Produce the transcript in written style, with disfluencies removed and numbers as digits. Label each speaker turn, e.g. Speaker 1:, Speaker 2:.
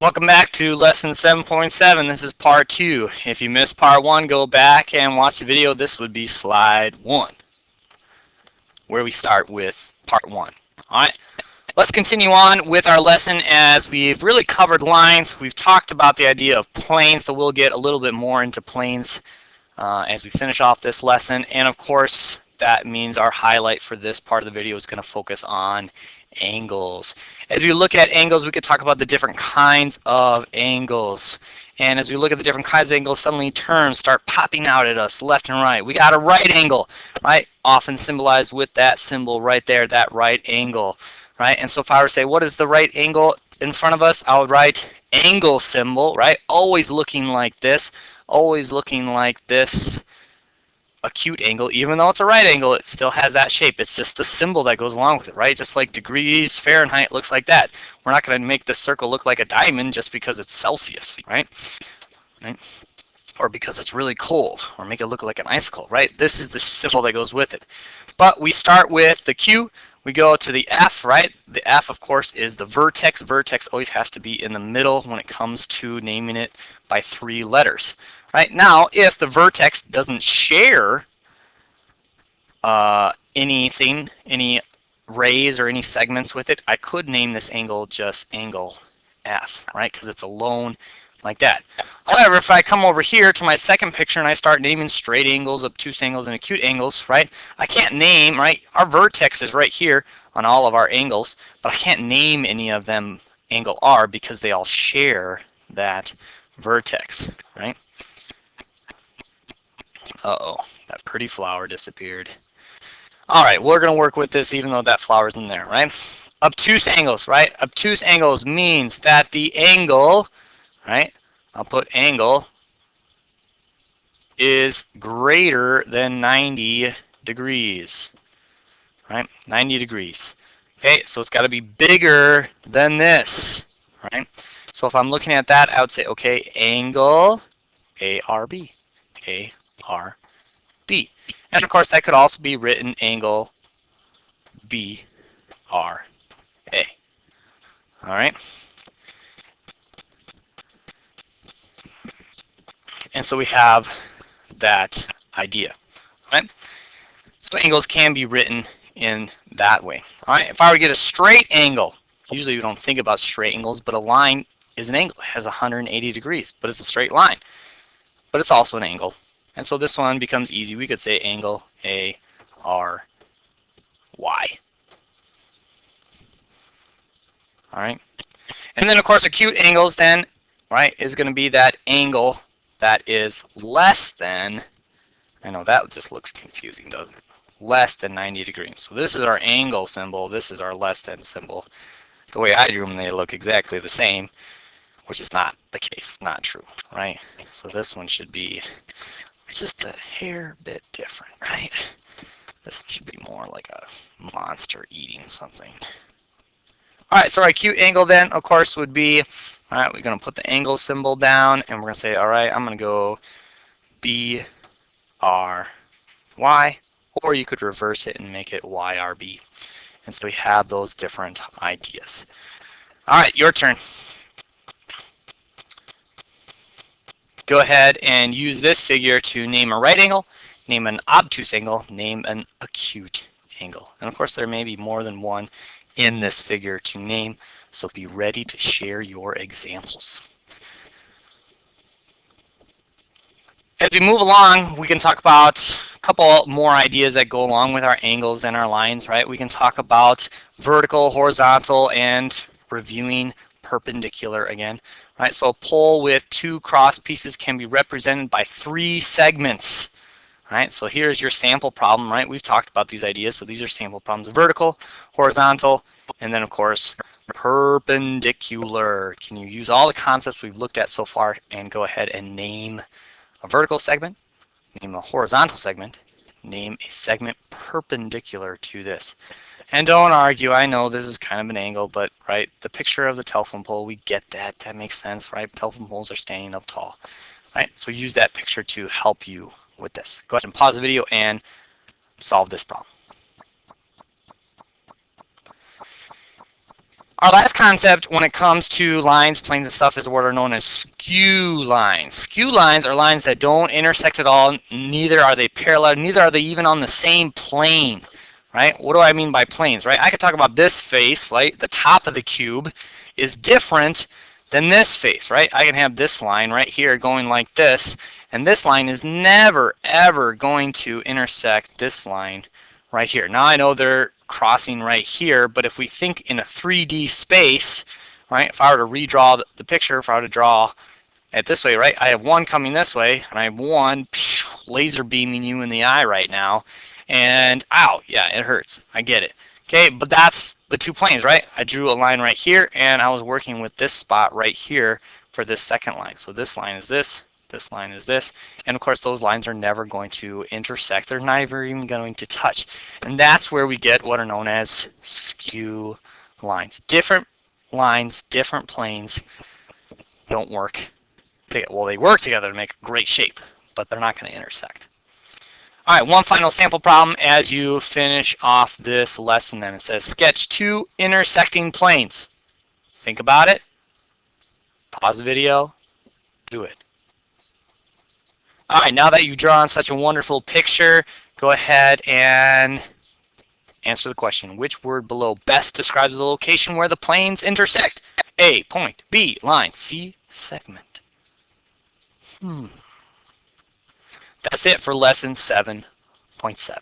Speaker 1: Welcome back to lesson 7.7. This is part 2. If you missed part 1, go back and watch the video. This would be slide 1, where we start with part 1. Alright, let's continue on with our lesson as we've really covered lines. We've talked about the idea of planes, so we'll get a little bit more into planes as we finish off this lesson. And of course, that means our highlight for this part of the video is going to focus on angles. As we look at angles, we could talk about the different kinds of angles. And as we look at the different kinds of angles, suddenly terms start popping out at us left and right. We got a right angle, right? Often symbolized with that symbol right there, that right angle, right? And so if I were to say, what is the right angle in front of us? I would write angle symbol, right? Always looking like this, acute angle. Even though it's a right angle, it still has that shape. It's just the symbol that goes along with it, right? Just like degrees Fahrenheit looks like that. We're not going to make this circle look like a diamond just because it's Celsius, right? Or because it's really cold, or make it look like an icicle, right? This is the symbol that goes with it. But we start with the Q. We go to the F, right? The F, of course, is the vertex. Vertex always has to be in the middle when it comes to naming it by 3 letters. Right now, if the vertex doesn't share anything, any rays or any segments with it, I could name this angle just angle F, right? Because it's alone like that. However, if I come over here to my second picture and I start naming straight angles, obtuse angles, and acute angles, right? I can't name, right? Our vertex is right here on all of our angles, but I can't name any of them angle R because they all share that vertex, right? Uh-oh, that pretty flower disappeared. All right, we're going to work with this even though that flower's in there, right? Obtuse angles, right? Obtuse angles means that the angle, right? I'll put angle is greater than 90 degrees, right? 90 degrees. Okay, so it's got to be bigger than this, right? So if I'm looking at that, I would say, okay, angle ARB, ARB. And of course, that could also be written angle BRA. All right. And so we have that idea, right? So angles can be written in that way. All right. If I were to get a straight angle, usually we don't think about straight angles, but a line is an angle. It has 180 degrees, but it's a straight line. But it's also an angle. And so this one becomes easy. We could say angle ARY. All right. And then, of course, acute angles then, right, is going to be that angle that is less than, I know that just looks confusing, doesn't it? Less than 90 degrees. So this is our angle symbol. This is our less than symbol. The way I drew them, they look exactly the same, which is not the case, not true, right? So this one should be just a hair bit different, right? This one should be more like a monster eating something. All right, so our acute angle then, of course, would be, all right, we're going to put the angle symbol down, and we're going to say, all right, I'm going to go BRY, or you could reverse it and make it YRB. And so we have those different ideas. All right, your turn. Go ahead and use this figure to name a right angle, name an obtuse angle, name an acute angle. And of course, there may be more than one in this figure to name, so be ready to share your examples. As we move along, we can talk about a couple more ideas that go along with our angles and our lines, right? We can talk about vertical, horizontal, and reviewing perpendicular again, right? So a pole with 2 cross pieces can be represented by 3 segments, right? So here's your sample problem, right? We've talked about these ideas, so these are sample problems: vertical, horizontal, and then of course perpendicular. Can you use all the concepts we've looked at so far and go ahead and name a vertical segment, name a horizontal segment, name a segment perpendicular to this? And don't argue, I know this is kind of an angle, but right, the picture of the telephone pole, we get that, that makes sense, right? Telephone poles are standing up tall, right? So use that picture to help you with this. Go ahead and pause the video and solve this problem. Our last concept when it comes to lines, planes, and stuff is what are known as skew lines. Skew lines are lines that don't intersect at all, neither are they parallel, neither are they even on the same plane, right? What do I mean by planes, right? I could talk about this face, like the top of the cube is different than this face, right? I can have this line right here going like this, and this line is never, ever going to intersect this line right here. Now I know they're crossing right here, but if we think in a 3D space, right, if I were to redraw the picture, if I were to draw it this way, right, I have one coming this way, and I have one laser beaming you in the eye right now, and ow, yeah, it hurts. I get it. Okay, but that's the two planes, right? I drew a line right here, and I was working with this spot right here for this second line. So this line is this line is this, and of course those lines are never going to intersect. They're never even going to touch, and that's where we get what are known as skew lines. Different lines, different planes don't work. Well, they work together to make a great shape, but they're not going to intersect. All right, one final sample problem as you finish off this lesson then. It says sketch two intersecting planes. Think about it. Pause the video. Do it. All right, now that you've drawn such a wonderful picture, go ahead and answer the question. Which word below best describes the location where the planes intersect? A, point. B, line. C, segment. That's it for lesson 7.7.